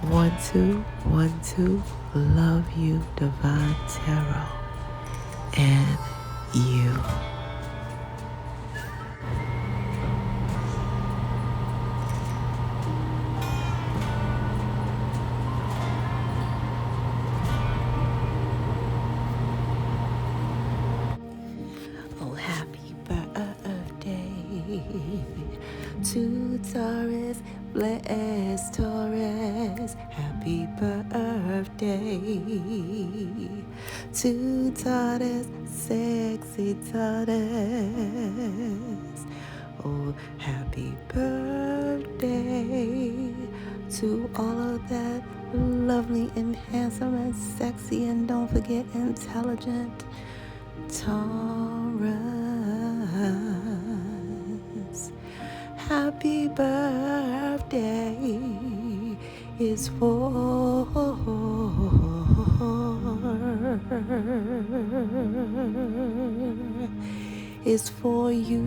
1, 2, 1, 2. Love you, Divine Tarot, and you. Oh, happy birthday to Taurus, bless Taurus. Happy birthday to Taurus, sexy Taurus. Oh, happy birthday to all of that lovely and handsome and sexy and don't forget intelligent Taurus. Happy birthday is for you.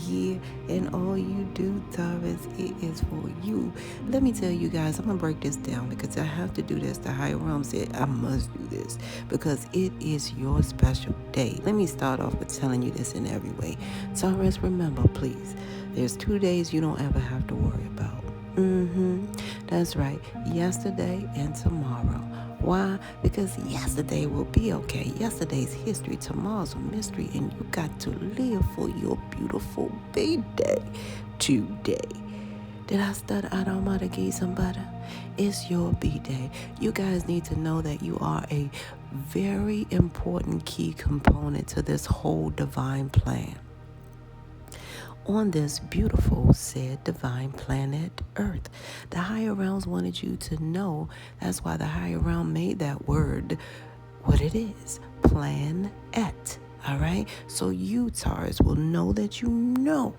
Yeah, and all you do, Taurus, it is for you. Let me tell you guys, I'm gonna break this down because I have to do this. The higher realm said I must do this because it is your special day. Let me start off with telling you this in every way. Taurus, remember, please, there's 2 days you don't ever have to worry about. That's right, yesterday and tomorrow. Why? Because yesterday will be okay. Yesterday's history, tomorrow's a mystery, and you got to live for your beautiful B-Day today. Did I stutter out on my give some butter? It's your B-Day. You guys need to know that you are a very important key component to this whole divine plan. On this beautiful, said divine planet Earth. The higher realms wanted you to know. That's why the higher realm made that word what it is. Planet. All right? So you, Taurus, will know that you know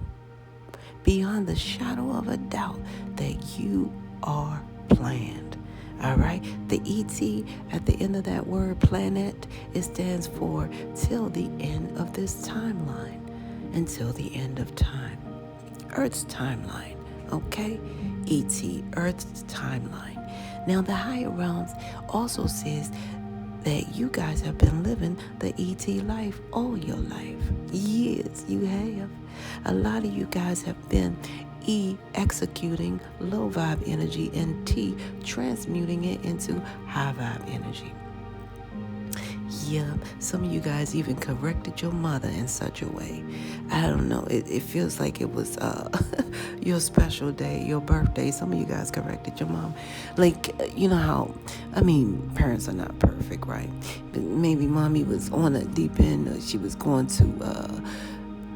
beyond the shadow of a doubt that you are planned. All right? The ET at the end of that word, planet, it stands for till the end of this timeline. Until the end of time. Earth's timeline, okay? ET, Earth's timeline. Now, the higher realms also says that you guys have been living the ET life all your life. Yes, you have. A lot of you guys have been E, executing low vibe energy, and T, transmuting it into high vibe energy. Yeah, some of you guys even corrected your mother in such a way. I don't know. It feels like it was your special day, your birthday. Some of you guys corrected your mom. Like, you know how, parents are not perfect, right? Maybe mommy was on a deep end. Or she was going to,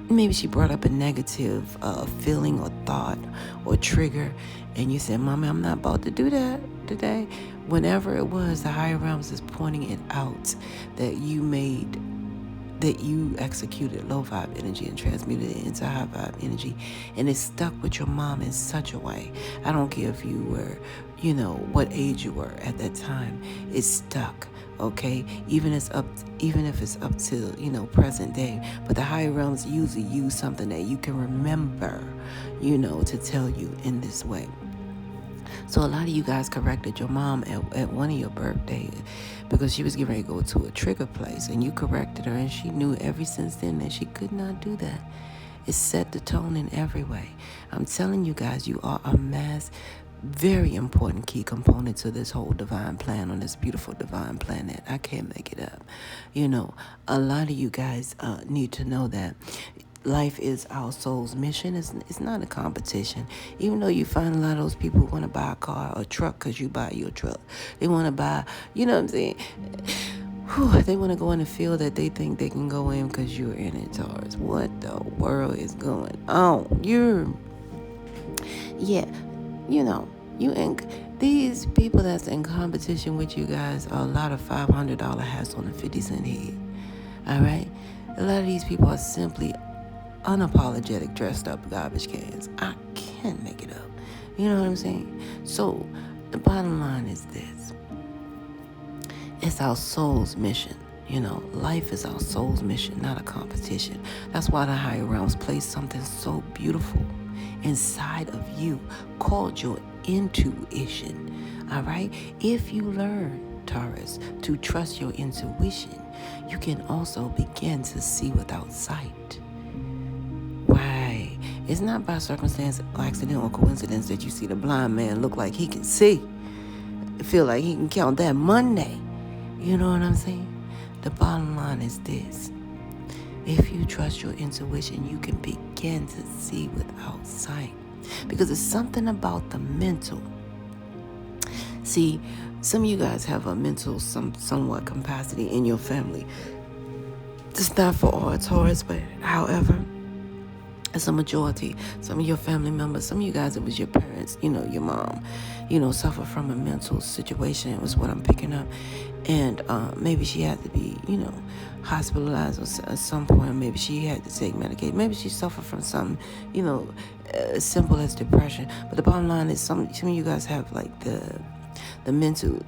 maybe she brought up a negative feeling or thought or trigger. And you said, Mommy, I'm not about to do that today. Whenever it was, the higher realms is pointing it out that you executed low vibe energy and transmuted it into high vibe energy, and it stuck with your mom in such a way. I don't care if you were, what age you were at that time. It's stuck. Okay, even if it's up to present day, but the higher realms usually use something that you can remember, to tell you in this way. So a lot of you guys corrected your mom at one of your birthdays because she was getting ready to go to a trigger place, and you corrected her, and she knew ever since then that she could not do that. It set the tone in every way. I'm telling you guys, you are a very important key component to this whole divine plan on this beautiful divine planet. I can't make it up. A lot of you guys need to know that life is our soul's mission. It's not a competition. Even though you find a lot of those people who want to buy a car or a truck because you buy your truck. They want to buy, you know what I'm saying? They want to go in a field that they think they can go in because you're in it, Taurus. What the world is going on? These people that's in competition with you guys are a lot of $500 hats on a 50-cent head. All right? A lot of these people are simply unapologetic, dressed up garbage cans. I can't make it up. You know what I'm saying? So the bottom line is this. It's our soul's mission. Life is our soul's mission, not a competition. That's why the higher realms place something so beautiful inside of you called your intuition. All right? If you learn, Taurus, to trust your intuition, you can also begin to see without sight. Right. It's not by circumstance, accident, or coincidence that you see the blind man look like he can see. Feel like he can count that Monday. You know what I'm saying? The bottom line is this. If you trust your intuition, you can begin to see without sight. Because it's something about the mental. See, some of you guys have a mental somewhat capacity in your family. It's not for all Taurus, but however, it's a majority. Some of your family members, some of you guys, it was your parents, your mom, suffer from a mental situation. It was what I'm picking up. And maybe she had to be, hospitalized at some point. Maybe she had to take medication. Maybe she suffered from something, as simple as depression. But the bottom line is some of you guys have like the mental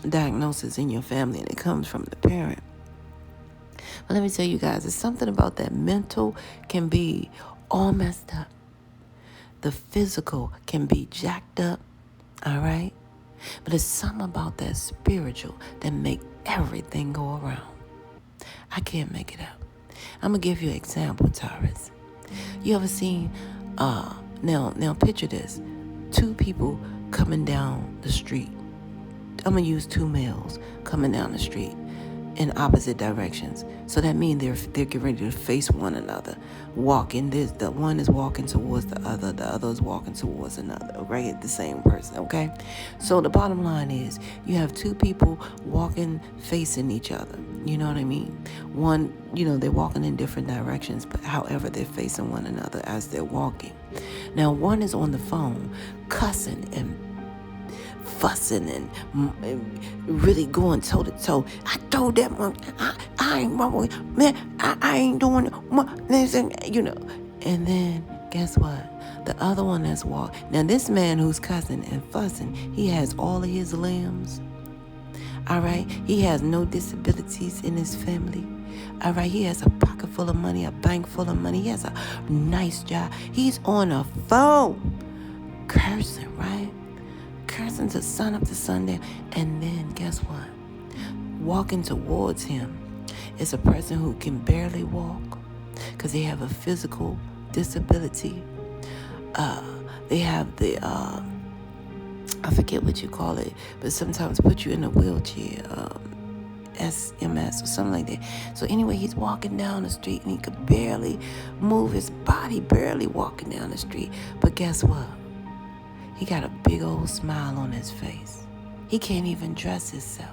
diagnosis in your family, and it comes from the parent. But let me tell you guys, it's something about that mental can be all messed up. The physical can be jacked up, all right? But it's something about that spiritual that make everything go around. I can't make it up. I'm going to give you an example, Taurus. You ever seen, now picture this, two people coming down the street. I'm going to use two males coming down the street in opposite directions. So that means they're getting ready to face one another. The one is walking towards the other is walking towards another, right? The same person, okay? So the bottom line is you have two people walking, facing each other. You know what I mean? One, they're walking in different directions, but however, they're facing one another as they're walking. Now, one is on the phone cussing and fussing and really going toe to toe. I told that one, I ain't wrong, man. I ain't doing this, And then guess what? The other one that's walking. Now this man who's cussing and fussing, he has all of his limbs. All right, he has no disabilities in his family. All right, he has a pocket full of money, a bank full of money. He has a nice job. He's on a phone cursing, right? Cursing to sun up to sundown. And then guess what? Walking towards him is a person who can barely walk because they have a physical disability. They have the I forget what you call it, but sometimes put you in a wheelchair, SMS or something like that. So anyway, he's walking down the street and he could barely move his body, barely walking down the street. But guess what? He got a big old smile on his face. He can't even dress himself.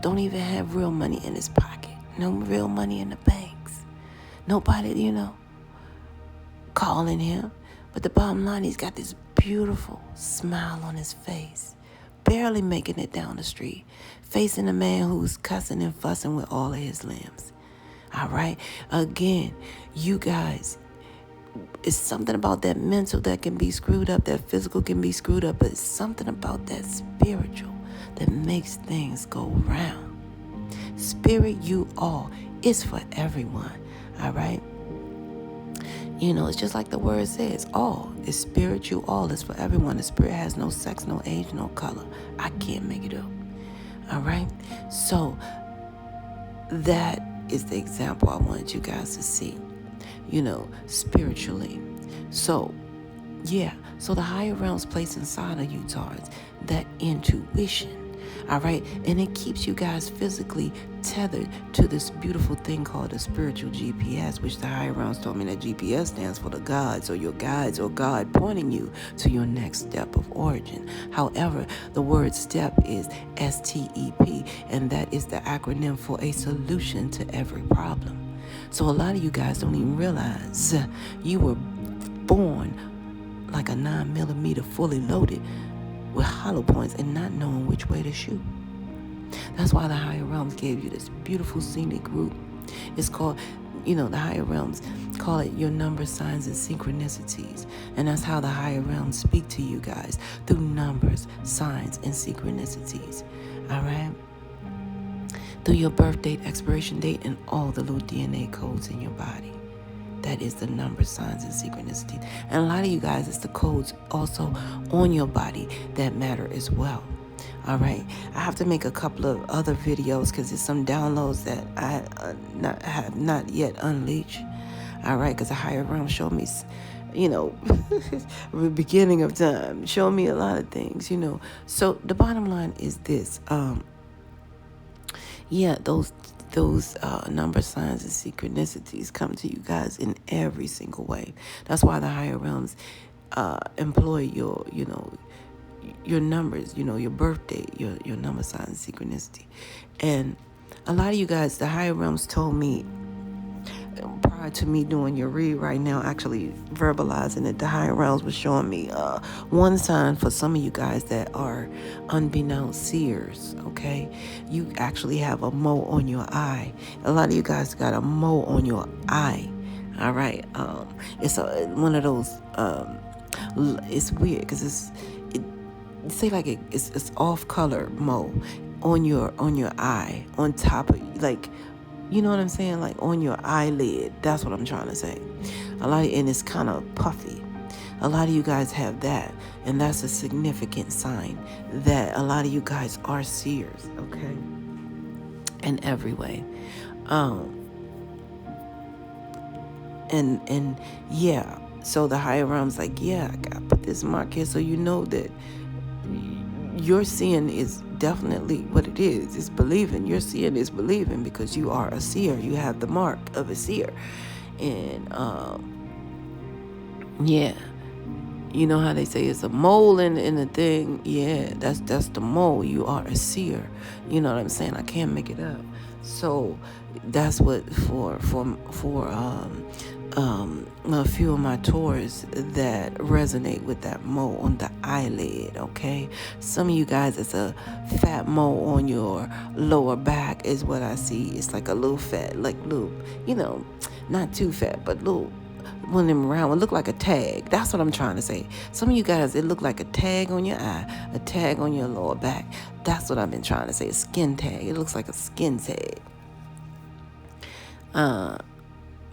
Don't even have real money in his pocket. No real money in the banks. Nobody, calling him. But the bottom line, he's got this beautiful smile on his face. Barely making it down the street. Facing a man who's cussing and fussing with all of his limbs. All right? Again, you guys, it's something about that mental that can be screwed up, that physical can be screwed up, but it's something about that spiritual that makes things go round. Spirit, you all, is for everyone, all right? It's just like the word says, all. It's spirit, you all, is for everyone. The spirit has no sex, no age, no color. I can't make it up, all right? So that is the example I wanted you guys to see. Spiritually. So, yeah. So the higher realms place inside of you, Taurus, that intuition. All right. And it keeps you guys physically tethered to this beautiful thing called a spiritual GPS, which the higher realms told me that GPS stands for the gods or your guides or God pointing you to your next step of origin. However, the word step is STEP, and that is the acronym for a solution to every problem. So a lot of you guys don't even realize you were born like a 9mm fully loaded with hollow points and not knowing which way to shoot. That's why the higher realms gave you this beautiful scenic route. It's called, the higher realms call it your numbers, signs, and synchronicities. And that's how the higher realms speak to you guys, through numbers, signs, and synchronicities. All right? through your birth date, expiration date, and all the little DNA codes in your body. That is the number, signs, and synchronicity. And a lot of you guys, it's the codes also on your body that matter as well. All right. I have to make a couple of other videos because there's some downloads that I have not yet unleashed. All right. Because the higher realm showed me, the beginning of time, showed me a lot of things, So the bottom line is this. Those number, signs, and synchronicities come to you guys in every single way. That's why the higher realms employ your numbers, your birth date, your number, sign, and synchronicity. And a lot of you guys, the higher realms told me, prior to me doing your read right now, actually verbalizing it, the higher realms was showing me one sign for some of you guys that are unbeknownst seers, okay? You actually have a mole on your eye. A lot of you guys got a mole on your eye, all right? It's one of those, it's weird because it's off-color mole on your eye, on top of, like, you know what I'm saying? Like on your eyelid. That's what I'm trying to say. And it's kind of puffy. A lot of you guys have that. And that's a significant sign that a lot of you guys are seers, okay? In every way. And yeah. So the higher realm's like, yeah, I gotta put this mark here so you know that your seeing is definitely what it is. It's believing. Your seeing is believing because you are a seer. You have the mark of a seer. And, yeah. You know how they say it's a mole in the thing? Yeah, that's the mole. You are a seer. You know what I'm saying? I can't make it up. So that's what for a few of my Taurus that resonate with that mole on the eyelid, okay? Some of you guys, it's a fat mole on your lower back is what I see. It's like a little fat, like little, not too fat, but little, one of them round one, look like a tag. That's what I'm trying to say. Some of you guys, it look like a tag on your eye, a tag on your lower back. That's what I've been trying to say, a skin tag. It looks like a skin tag.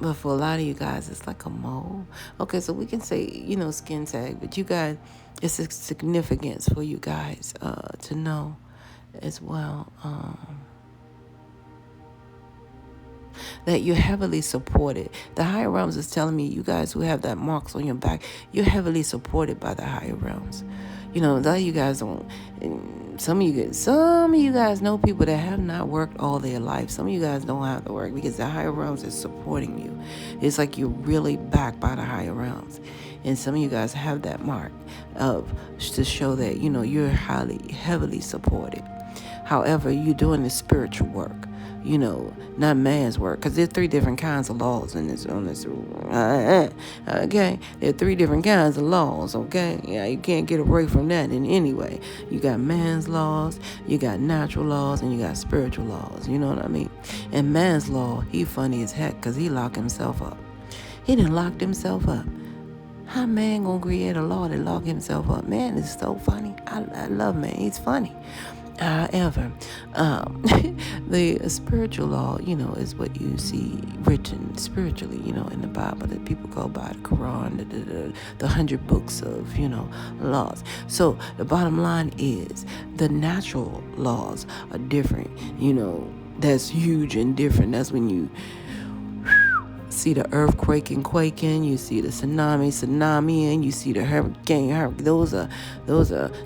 But for a lot of you guys, it's like a mole. Okay, so we can say, skin tag. But you guys, it's a significance for you guys to know as well. That you're heavily supported. The higher realms is telling me, you guys who have that marks on your back, you're heavily supported by the higher realms. A lot of you guys don't. Some of you guys know people that have not worked all their life. Some of you guys don't have to work because the higher realms is supporting you. It's like you're really backed by the higher realms. And some of you guys have that mark to show that, you're heavily supported. However, you're doing the spiritual work, not man's work. Because there's 3 different kinds of laws on this. Okay? There are 3 different kinds of laws, okay? Yeah, you can't get away from that in any way. You got man's laws, you got natural laws, and you got spiritual laws. You know what I mean? And man's law, he funny as heck because he locked himself up. He done locked himself up. How man gonna create a law that lock himself up? Man is so funny. I love man. He's funny. However, the spiritual law, is what you see written spiritually, in the Bible that people go by, the Quran, the 100 books of, laws. So the bottom line is the natural laws are different, that's huge and different. That's when you see the earthquake and quaking, you see the tsunami, and you see the hurricane. Those are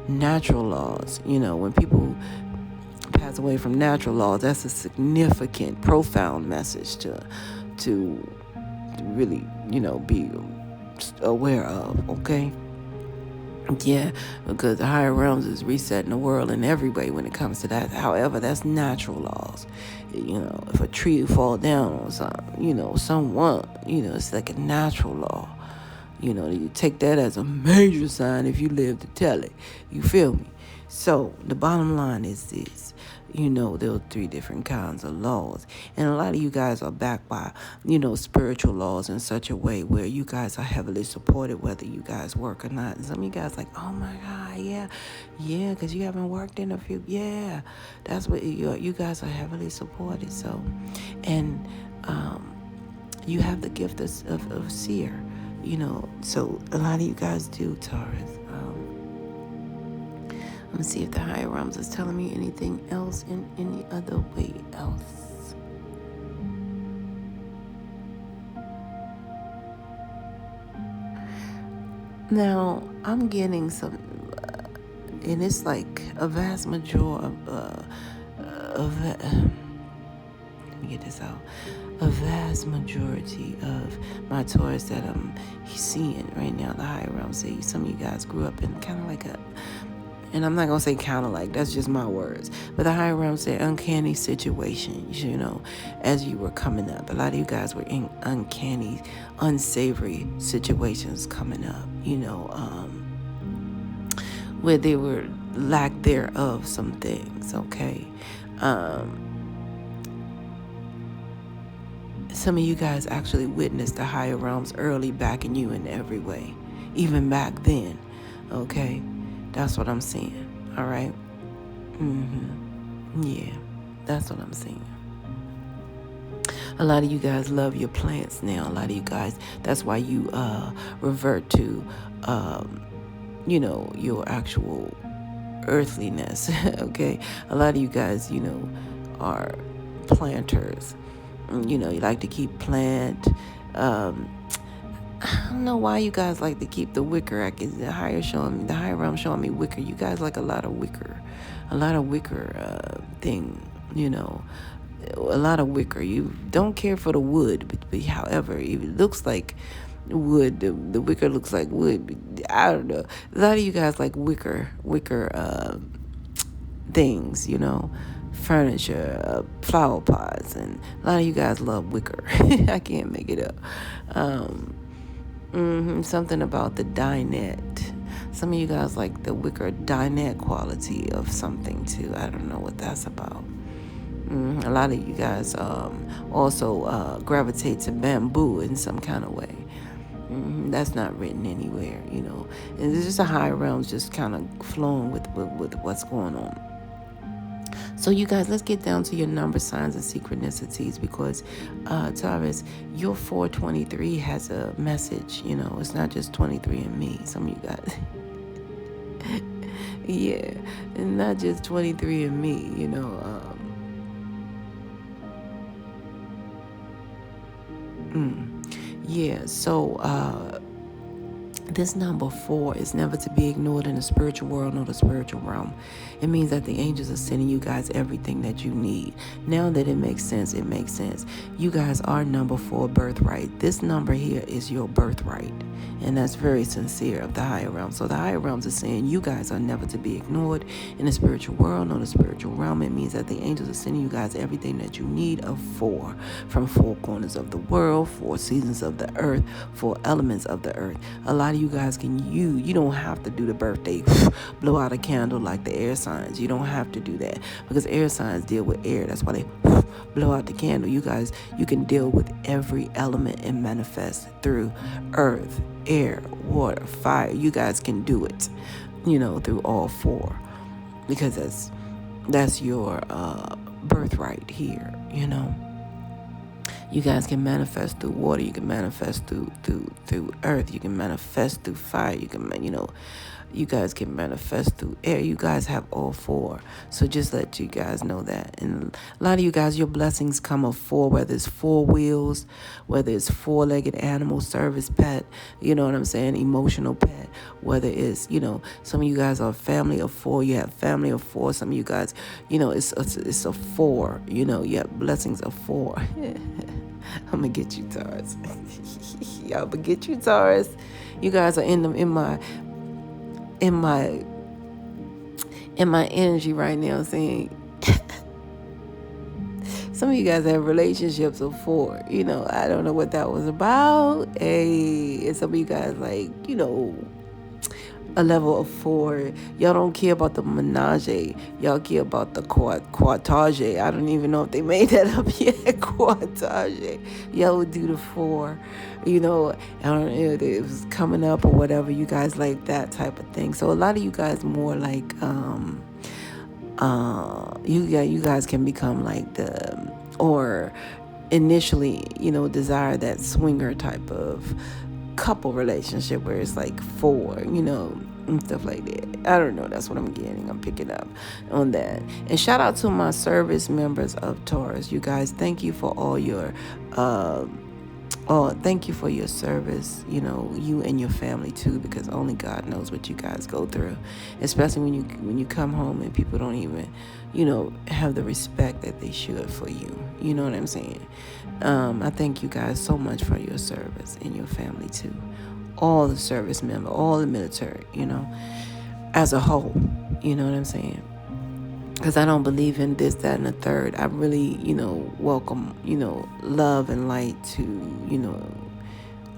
natural laws. When people pass away from natural laws, that's a significant, profound message to really, be aware of, okay? Yeah, because the higher realms is resetting the world in every way when it comes to that. However, that's natural laws. If a tree fall down on someone, it's like a natural law. You take that as a major sign if you live to tell it. You feel me? So the bottom line is this. There are 3 different kinds of laws. And a lot of you guys are backed by, spiritual laws in such a way where you guys are heavily supported whether you guys work or not. And some of you guys like, oh my God, yeah, because you haven't worked in a few. Yeah, that's what you guys are heavily supported. So, and you have the gift of seer, so a lot of you guys do, Taurus. Let me see if the higher realms is telling me anything else in any other way else. Now, I'm getting some, and it's like a vast majority let me get this out. A vast majority of my Taurus that I'm seeing right now, the higher realms say some of you guys grew up in kind of like and I'm not going to say kind of like, that's just my words. But the higher realms say uncanny situations, as you were coming up. A lot of you guys were in uncanny, unsavory situations coming up, where there were lack thereof some things, okay? Some of you guys actually witnessed the higher realms early backing you in every way, even back then, okay? That's what I'm seeing, all right? Yeah, that's what I'm seeing. A lot of you guys love your plants now. A lot of you guys, that's why you revert to, your actual earthliness, okay? A lot of you guys, are planters. You like to keep plant. I don't know why you guys like to keep the wicker. The higher realm showing me wicker. You guys like a lot of wicker thing. A lot of wicker. You don't care for the wood, but however, it looks like wood. The wicker looks like wood. But I don't know. A lot of you guys like wicker things. Furniture, flower pots, and a lot of you guys love wicker. I can't make it up. Something about the dinette. Some of you guys like the wicker dinette quality of something too. I don't know what that's about. A lot of you guys also gravitate to bamboo in some kind of way. That's not written anywhere, And it's just a higher realms just kind of flowing with what's going on. So you guys, let's get down to your number signs and synchronicities because, Taurus, your 423 has a message, It's not just 23 and me. Some of you guys. Yeah, and not just 23 and me, Yeah, so this number 4 is never to be ignored in the spiritual world nor the spiritual realm. It means that the angels are sending you guys everything that you need. Now that it makes sense, it makes sense. You guys are number 4 birthright. This number here is your birthright. And that's very sincere of the higher realm. So the higher realms are saying you guys are never to be ignored in the spiritual world nor the spiritual realm. It means that the angels are sending you guys everything that you need of 4. From 4 corners of the world, 4 seasons of the earth, 4 elements of the earth. A lot of you guys you don't have to do the birthday, blow out a candle like the air signs. You don't have to do that because air signs deal with air. That's why they blow out the candle. You guys, you can deal with every element and manifest through earth, air, water, fire. You guys can do it, through all 4 because that's your birthright here, You guys can manifest through water. You can manifest through earth. You can manifest through fire. You can, you guys can manifest through air. You guys have all 4. So just let you guys know that. And a lot of you guys, your blessings come of 4, whether it's 4 wheels, whether it's 4-legged animal, service pet, you know what I'm saying, emotional pet, whether it's, some of you guys are family of 4. You have family of 4. Some of you guys, it's a 4, you have blessings of 4. I'm gonna get you, Taurus. Y'all gonna get you, Taurus. You guys are in my energy right now, saying some of you guys have relationships of 4. I don't know what that was about. Hey, and some of you guys a level of 4. Y'all don't care about the menage. Y'all care about the quartage. I don't even know if they made that up yet. Quartage. Y'all would do the 4. I don't know if it was coming up or whatever. You guys like that type of thing. So a lot of you guys more like you guys can become like or initially, desire that swinger type of couple relationship where it's like 4, and stuff like that. I don't know. That's what I'm getting. I'm picking up on that. And shout out to my service members of Taurus. You guys, thank you for all your thank you for your service, you and your family too, because only God knows what you guys go through, especially when you come home and people don't even, have the respect that they should for you. You know what I'm saying? I thank you guys so much for your service and your family too. All the service members, all the military, as a whole. You know what I'm saying? Because I don't believe in this, that, and the third. I really, welcome, love and light to,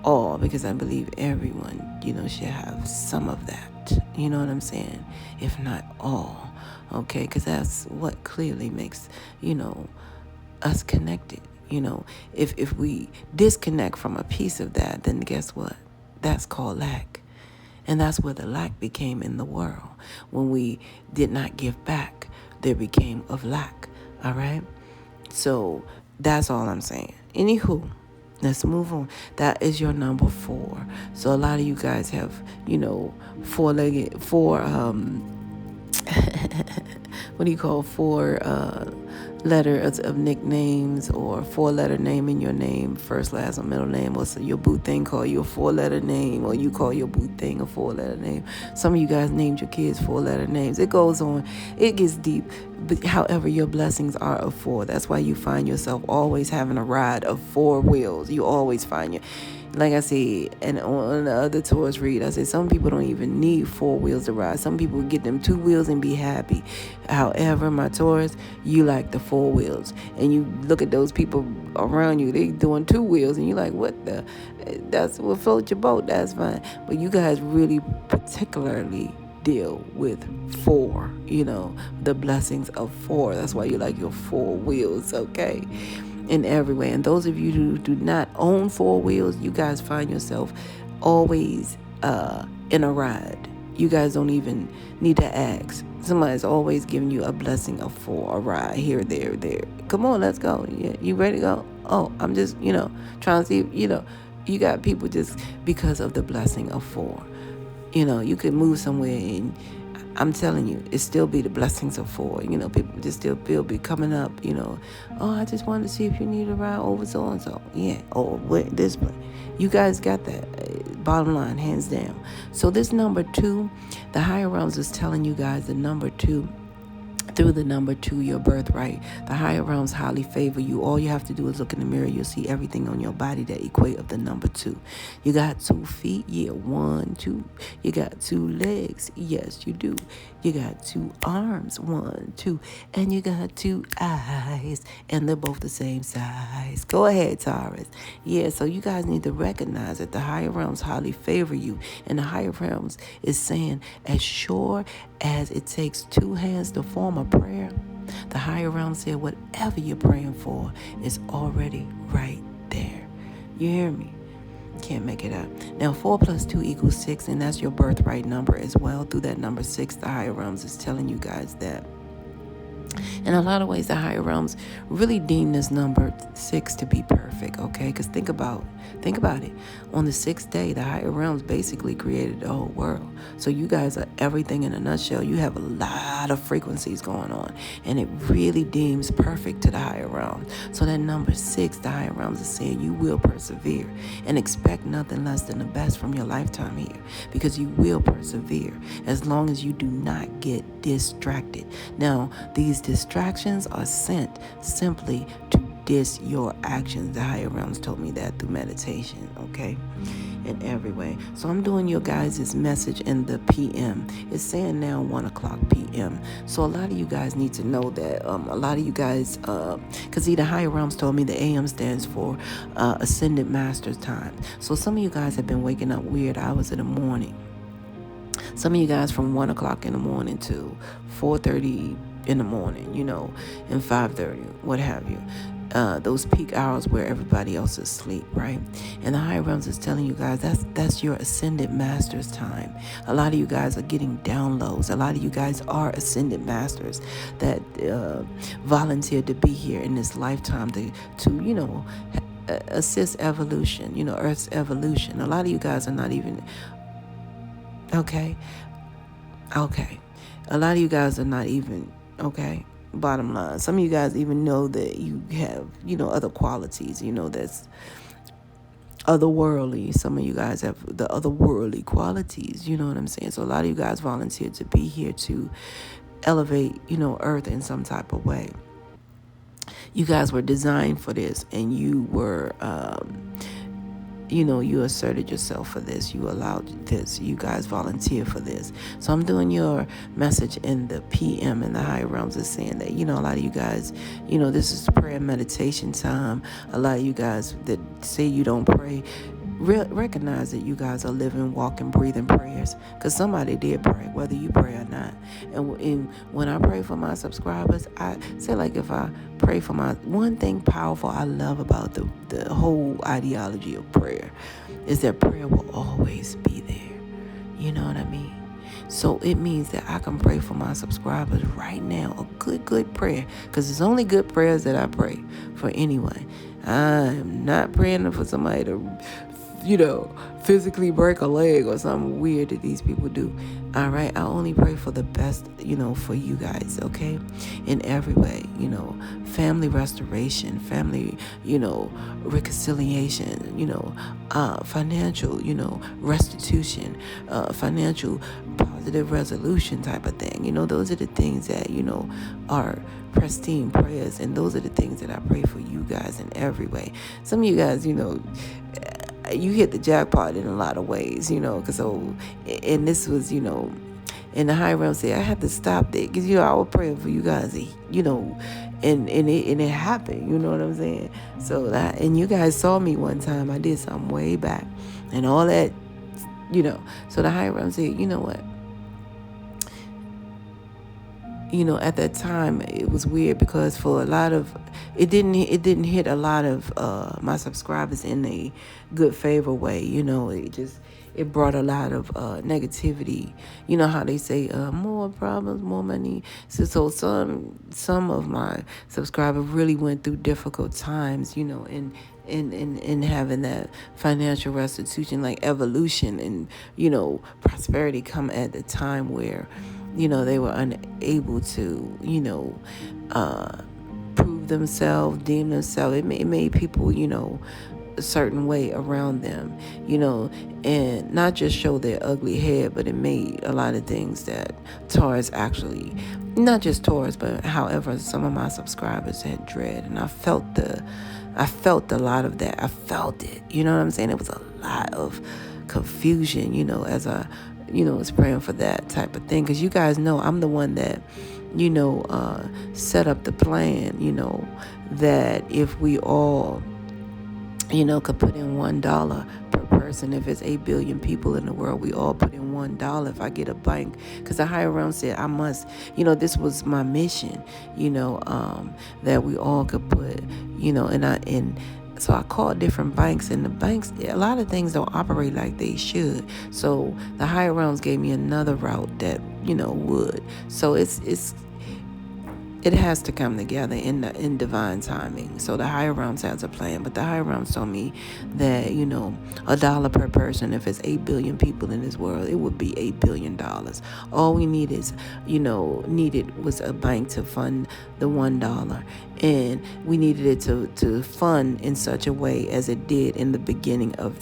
all, because I believe everyone, should have some of that. You know what I'm saying? If not all. Okay? Because that's what clearly makes, us connected. If we disconnect from a piece of that, then guess what? That's called lack. And that's where the lack became in the world. When we did not give back, there became of lack. All right? So that's all I'm saying. Anywho, let's move on. That is your number 4. So a lot of you guys have, 4-legged, 4, what do you call 4 letters of nicknames, or 4-letter name in your name, first, last, or middle name, or so your boo thing call you a 4-letter name, or you call your boo thing a 4-letter name. Some of you guys named your kids 4-letter names. It goes on. It gets deep. But however, your blessings are of 4. That's why you find yourself always having a ride of 4 wheels. You always find like I said, and on the other Taurus read, I said some people don't even need 4 wheels to ride. Some people get them 2 wheels and be happy. However, my Taurus, you like the 4 wheels. And you look at those people around you, they doing 2 wheels, and you're like, what the? That's what floats your boat. That's fine. But you guys really particularly deal with 4, the blessings of 4. That's why you like your 4 wheels, okay? In every way. And those of you who do not own 4 wheels, you guys find yourself always in a ride. You guys don't even need to ask. Somebody's always giving you a blessing of 4, a ride here, there. Come on, let's go. Yeah, you ready to go? Oh, I'm just, trying to see, you got people just because of the blessing of 4. You could move somewhere and I'm telling you, it still be the blessings of 4. People just still be coming up, oh, I just wanted to see if you need a ride over so-and-so. Yeah, or this place. You guys got that. Bottom line, hands down. So this number 2, the higher realms is telling you guys the number 2, through the number 2, your birthright. The higher realms highly favor you. All you have to do is look in the mirror. You'll see everything on your body that equate of the number 2. You got 2 feet. Yeah, 1, 2. You got 2 legs. Yes, you do. You got 2 arms. 1, 2. And you got 2 eyes. And they're both the same size. Go ahead, Taurus. Yeah, so you guys need to recognize that the higher realms highly favor you. And the higher realms is saying, as sure as it takes 2 hands to form a prayer, the higher realm said whatever you're praying for is already right there. You hear me? Can't make it up. Now 4 + 2 = 6, and that's your birthright number as well. Through that number 6, the higher realms is telling you guys that in a lot of ways the higher realms really deem this number 6 to be perfect, okay? Because think about it. On the 6th day, the higher realms basically created the whole world. So you guys are everything in a nutshell. You have a lot of frequencies going on, and it really deems perfect to the higher realms. So that number 6, the higher realms is saying you will persevere and expect nothing less than the best from your lifetime here, because you will persevere as long as you do not get distracted. Now, these distractions are sent simply to dis your actions. The higher realms told me that through meditation, okay? In every way. So I'm doing your guys' message in the PM. It's saying now 1:00 PM. So a lot of you guys need to know that a lot of you guys, because the higher realms told me the AM stands for Ascended Master's Time. So some of you guys have been waking up weird hours in the morning. Some of you guys from 1 o'clock in the morning to 4:30 in the morning, and 5:30, what have you. Those peak hours where everybody else is asleep, right? And the higher realms is telling you guys that's your ascended master's time. A lot of you guys are getting downloads. A lot of you guys are ascended masters that volunteered to be here in this lifetime to assist evolution, Earth's evolution. A lot of you guys are not even okay. A lot of you guys are not even okay. Bottom line, some of you guys even know that you have, other qualities, that's otherworldly. Some of you guys have the otherworldly qualities, you know what I'm saying? So a lot of you guys volunteered to be here to elevate, Earth in some type of way. You guys were designed for this, and you were, you asserted yourself for this. You allowed this. You guys volunteered for this. So I'm doing your message in the PM in the higher realms is saying that, a lot of you guys, this is prayer and meditation time. A lot of you guys that say you don't pray, recognize that you guys are living, walking, breathing prayers, because somebody did pray, whether you pray or not. And when I pray for my subscribers, I say, like, if I pray for one thing powerful I love about the whole ideology of prayer is that prayer will always be there. You know what I mean? So it means that I can pray for my subscribers right now, a good prayer, because it's only good prayers that I pray for anyone. I'm not praying for somebody to physically break a leg or something weird that these people do. All right. I only pray for the best, for you guys. Okay. In every way, family restoration, family, reconciliation, financial, restitution, financial positive resolution type of thing. Those are the things that, are pristine prayers. And those are the things that I pray for you guys in every way. Some of you guys, you hit the jackpot in a lot of ways, and this was, in the high realm say I had to stop that because, I was praying for you guys, and it happened, you know what I'm saying? So and you guys saw me one time, I did something way back and all that, so the high realm said, you know what? At that time it was weird because for a lot of it didn't hit a lot of my subscribers in a good favor way. It brought a lot of negativity. You know how they say more problems, more money. So some of my subscribers really went through difficult times, in having that financial restitution, like evolution and prosperity come at the time where they were unable to prove themselves, deem themselves. It made people a certain way around them, and not just show their ugly head, but it made a lot of things that Taurus actually, not just Taurus, but however some of my subscribers had dread. And I felt a lot of that. I felt it, you know what I'm saying? It was a lot of confusion, as I was praying for that type of thing. Because you guys know I'm the one that, set up the plan, that if we all, could put in $1 per person. If it's 8 billion people in the world, we all put in $1. If I get a bank, because the higher realm said I must, this was my mission, that we all could put, so I called different banks, and the banks, a lot of things don't operate like they should. So the higher realms gave me another route that, would. So it has to come together in divine timing. So the higher realms has a plan, but the higher realms told me that, $1 per person, if it's 8 billion people in this world, it would be $8 billion. All we need is, needed was a bank to fund the $1. And we needed it to fund in such a way as it did in the beginning of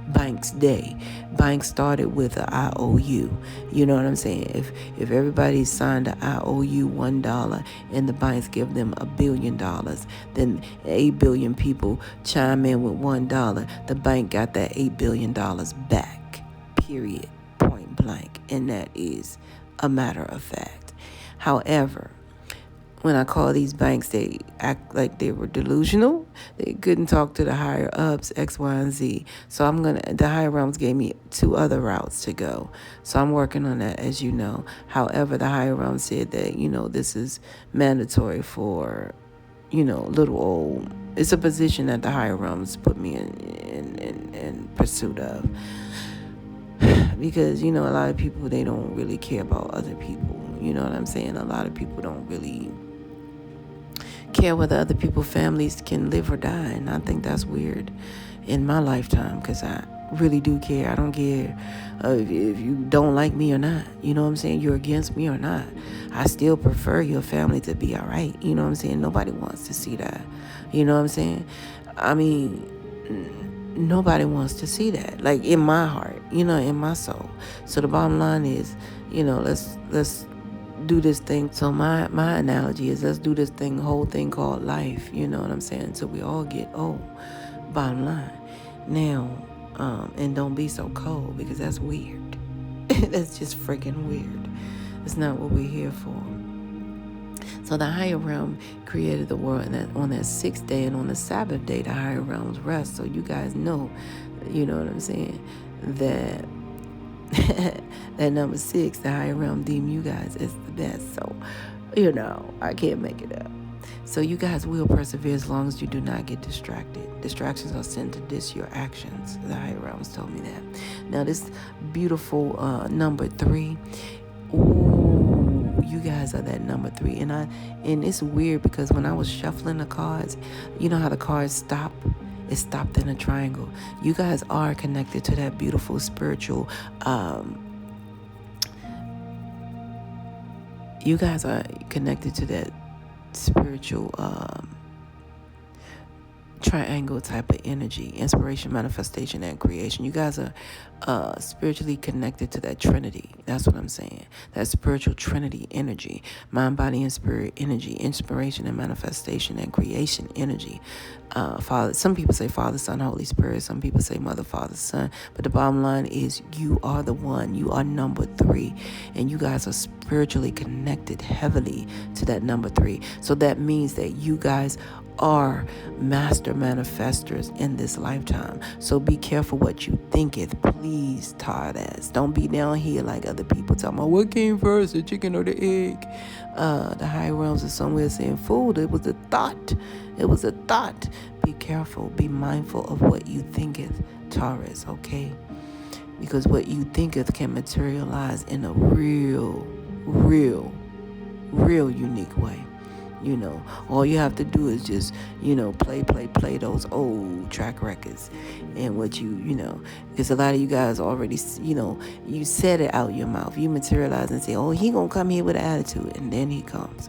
Bank's day. Bank started with an IOU. You know what I'm saying? If everybody signed an IOU $1 and the banks give them $1 billion, then 8 billion people chime in with $1. The bank got that $8 billion back. Period. Point blank. And that is a matter of fact. However, when I call these banks, they act like they were delusional. They couldn't talk to the higher ups, X, Y, and Z. So the higher realms gave me 2 other routes to go. So I'm working on that, as you know. However, the higher realms said that, this is mandatory for, little old. It's a position that the higher realms put me in pursuit of. Because, a lot of people, they don't really care about other people. You know what I'm saying? A lot of people don't really care whether other people's families can live or die. And I think that's weird in my lifetime, because I really do care. I don't care if you don't like me or not. You know what I'm saying? You're against me or not. I still prefer your family to be all right. You know what I'm saying? Nobody wants to see that. You know what I'm saying? I mean, nobody wants to see that. Like, in my heart, in my soul. So the bottom line is, let's do this thing. So my analogy is, let's do this whole thing called life. You know what I'm saying? So we all get old. Bottom line. Now, and don't be so cold, because that's weird. That's just freaking weird. It's not what we're here for. So the higher realm created the world, and on that 6th day, and on the Sabbath day, the higher realms rest. So you guys know, you know what I'm saying, that that number 6, the higher realm deem you guys as the best. So, I can't make it up. So you guys will persevere as long as you do not get distracted. Distractions are sent to diss your actions. The higher realms told me that. Now this beautiful number 3. Ooh, you guys are that number 3. And it's weird, because when I was shuffling the cards, you know how the cards stop? It stopped in a triangle. You guys are connected to that beautiful spiritual, you guys are connected to that spiritual triangle type of energy: inspiration, manifestation, and creation. You guys are spiritually connected to that Trinity. That's what I'm saying. That spiritual Trinity energy: mind, body, and spirit energy, inspiration and manifestation and creation energy. Father. Some people say Father, Son, Holy Spirit. Some people say Mother, Father, Son. But the bottom line is, you are the one. You are number 3, and you guys are spiritually connected heavily to that number 3. So that means that you guys are master manifestors in this lifetime. So be careful what you thinketh, please, tired ass. Don't be down here like other people talking about what came first, the chicken or the egg. The higher realms are somewhere saying, fool, it was a thought. It was a thought. Be careful. Be mindful of what you thinketh, Taurus, okay? Because what you thinketh can materialize in a real unique way. All you have to do is just, play those old track records. And what because a lot of you guys already, you said it out your mouth. You materialize and say, oh, he gonna come here with an attitude. And then he comes.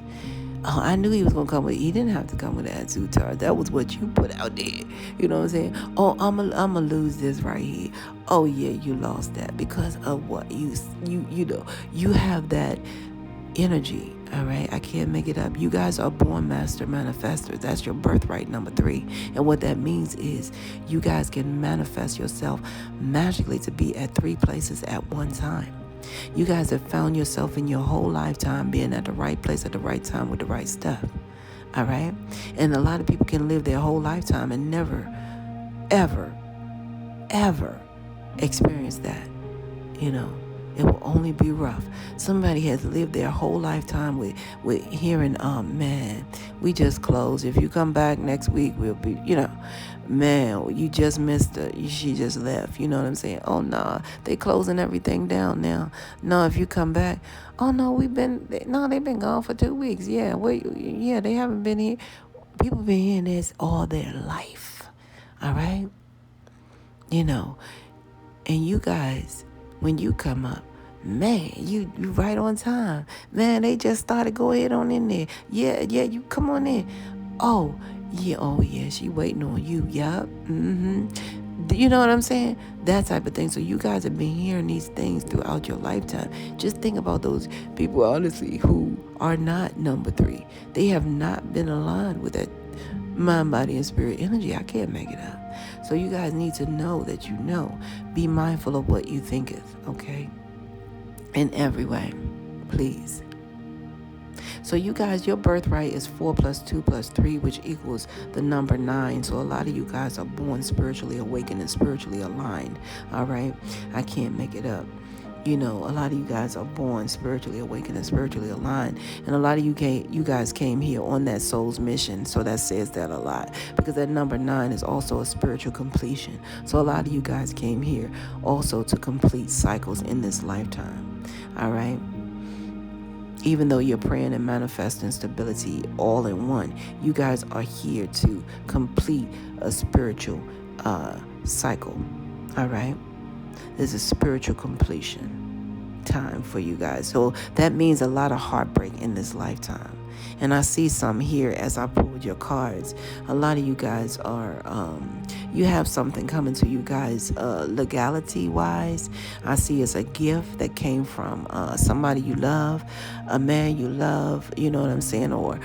Oh, I knew he was gonna come he didn't have to come with an attitude, Tar. That was what you put out there. You know what I'm saying? Oh, I'm gonna lose this right here. Oh yeah, you lost that because of what you have that energy. All right, I can't make it up. You guys are born master manifestors. That's your birthright, number 3. And what that means is you guys can manifest yourself magically to be at 3 places at one time. You guys have found yourself in your whole lifetime being at the right place at the right time with the right stuff. All right? And a lot of people can live their whole lifetime and never, ever, ever experience that. It will only be rough. Somebody has lived their whole lifetime with hearing, man, we just closed. If you come back next week, we'll be, man, you just missed her. She just left. You know what I'm saying? Oh, no, they closing everything down now. No, if you come back, oh, no, they've been gone for 2 weeks. Yeah, they haven't been here. People been hearing this all their life. All right? And you guys, when you come up, man, you right on time. Man, they just started. Go ahead on in there. Yeah, you come on in. Oh, yeah, she waiting on you. Yup. You know what I'm saying? That type of thing. So you guys have been hearing these things throughout your lifetime. Just think about those people, honestly, who are not number 3. They have not been aligned with that mind, body, and spirit energy. I can't make it up. So you guys need to know that Be mindful of what you thinketh, okay? In every way, please. So you guys, your birthright is 4 plus 2 plus 3, which equals the number 9. So a lot of you guys are born spiritually awakened and spiritually aligned. All right. I can't make it up. You know, a lot of you guys are born spiritually awakened and spiritually aligned. And a lot of you guys came here on that soul's mission. So that says that a lot. Because that number 9 is also a spiritual completion. So a lot of you guys came here also to complete cycles in this lifetime. All right. Even though you're praying and manifesting stability all in one, you guys are here to complete a spiritual cycle. All right. There's a spiritual completion time for you guys. So that means a lot of heartbreak in this lifetime. And I see some here as I pulled your cards. A lot of you guys are, you have something coming to you guys legality-wise. I see it's a gift that came from somebody you love, a man you love, you know what I'm saying, or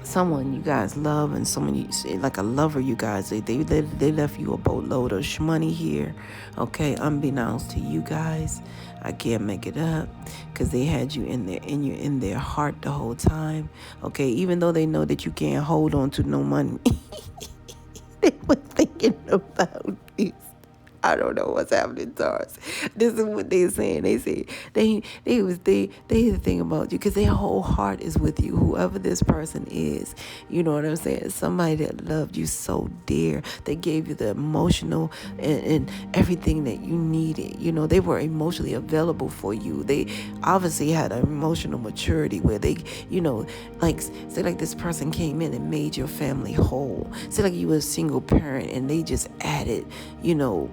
someone you guys love, and someone you like a lover. You guys, they left you a boatload of money here, okay? Unbeknownst to you guys, I can't make it up, because they had you in their heart the whole time, okay? Even though they know that you can't hold on to no money, they were thinking about you. I don't know what's happening, Taurus. This is what they're saying. They say they the thing about you, because their whole heart is with you, whoever this person is. You know what I'm saying? Somebody that loved you so dear. They gave you the emotional and everything that you needed. You know, they were emotionally available for you. They obviously had an emotional maturity where they, you know, like, say like this person came in and made your family whole. Say like you were a single parent and they just added, you know,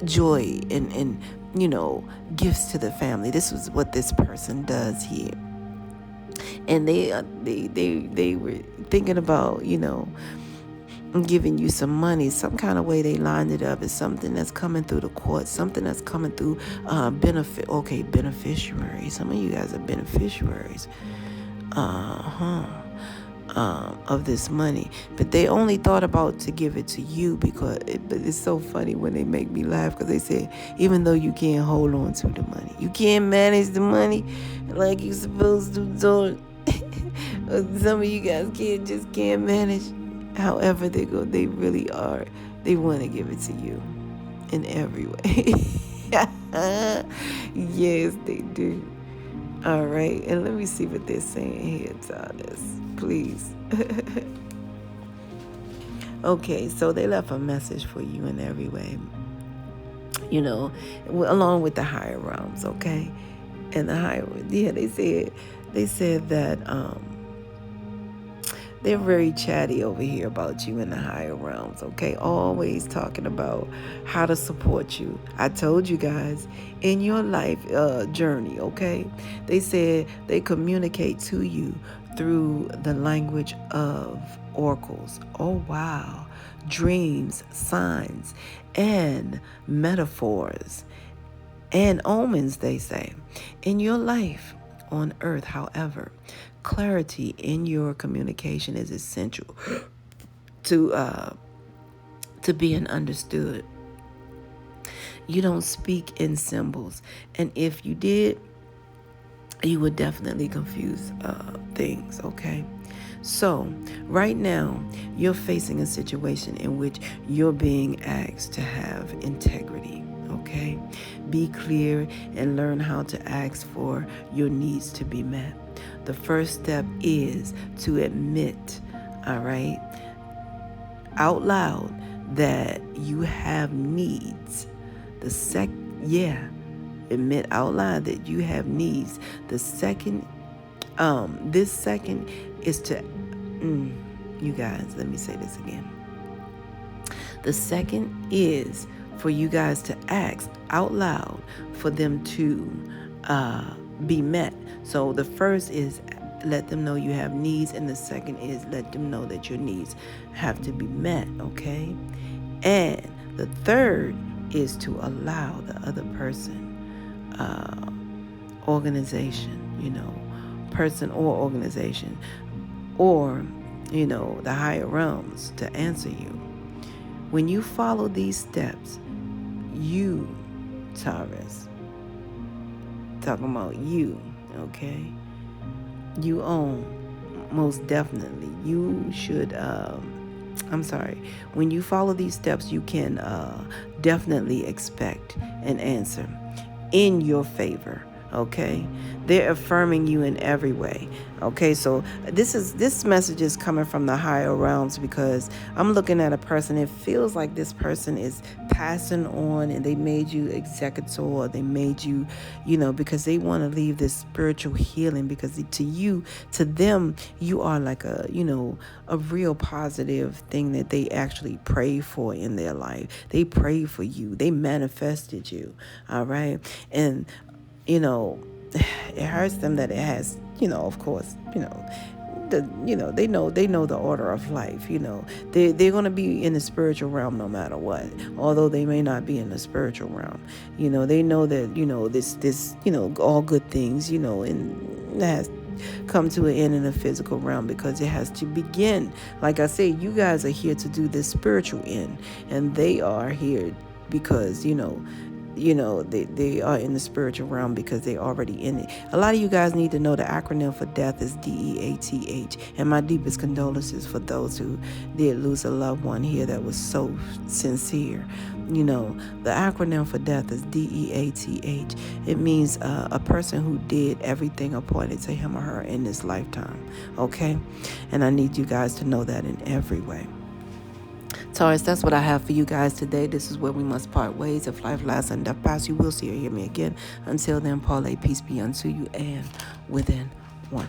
joy and you know, gifts to the family. This was what this person does here. And they were thinking about, you know, giving you some money. Some kind of way they lined it up. It's something that's coming through the court, something that's coming through beneficiaries. Some of you guys are beneficiaries of this money, but they only thought about to give it to you because but it's so funny when they make me laugh, because they say, even though you can't hold on to the money, you can't manage the money like you're supposed to do. Some of you guys can't manage. However they really are, they want to give it to you in every way. Yes, they do. All right, and let me see what they're saying here, Taurus. Please. Okay, so they left a message for you in every way. You know, along with the higher realms, okay? And the higher, yeah, they said that they're very chatty over here about you in the higher realms, okay? Always talking about how to support you. I told you guys, in your life journey, okay? They said they communicate to you through the language of oracles. Oh, wow. Dreams, signs, and metaphors, and omens, they say. In your life on earth, however, clarity in your communication is essential to being understood. You don't speak in symbols, and if you did, you would definitely confuse things, okay? So right now, you're facing a situation in which you're being asked to have integrity, okay? Be clear and learn how to ask for your needs to be met. The first step is to admit, all right, out loud that you have needs. Admit out loud that you have needs. The second, this second is to, you guys, let me say this again. The second is for you guys to ask out loud for them to be met. So the first is let them know you have needs, and the second is let them know that your needs have to be met, okay? And the third is to allow the other person, organization, you know, person or organization, or, you know, the higher realms to answer you. When you follow these steps, you, Taurus, talking about you, okay, You own, most definitely. You should, when you follow these steps, you can definitely expect an answer in your favor. Okay, they're affirming you in every way. Okay, so this message is coming from the higher realms, because I'm looking at a person. It feels like this person is passing on, and they made you executor, or they made you, because they want to leave this spiritual healing, because to them, you are like a real positive thing that they actually pray for in their life. They pray for you. They manifested you. All right. And it hurts them that it has, of course, they know the order of life. They're going to be in the spiritual realm no matter what, although they may not be in the spiritual realm. They know that this all good things, and it has come to an end in the physical realm, because it has to begin. Like I say, you guys are here to do this spiritual end, and they are here because they are in the spiritual realm, because they're already in it. A lot of you guys need to know the acronym for death is DEATH. And my deepest condolences for those who did lose a loved one here that was so sincere. The acronym for death is DEATH. It means a person who did everything appointed to him or her in this lifetime. Okay? And I need you guys to know that in every way. Taurus, that's what I have for you guys today. This is where we must part ways. If life lasts and death pass, you will see or hear me again. Until then, parlay, peace be unto you, and within one.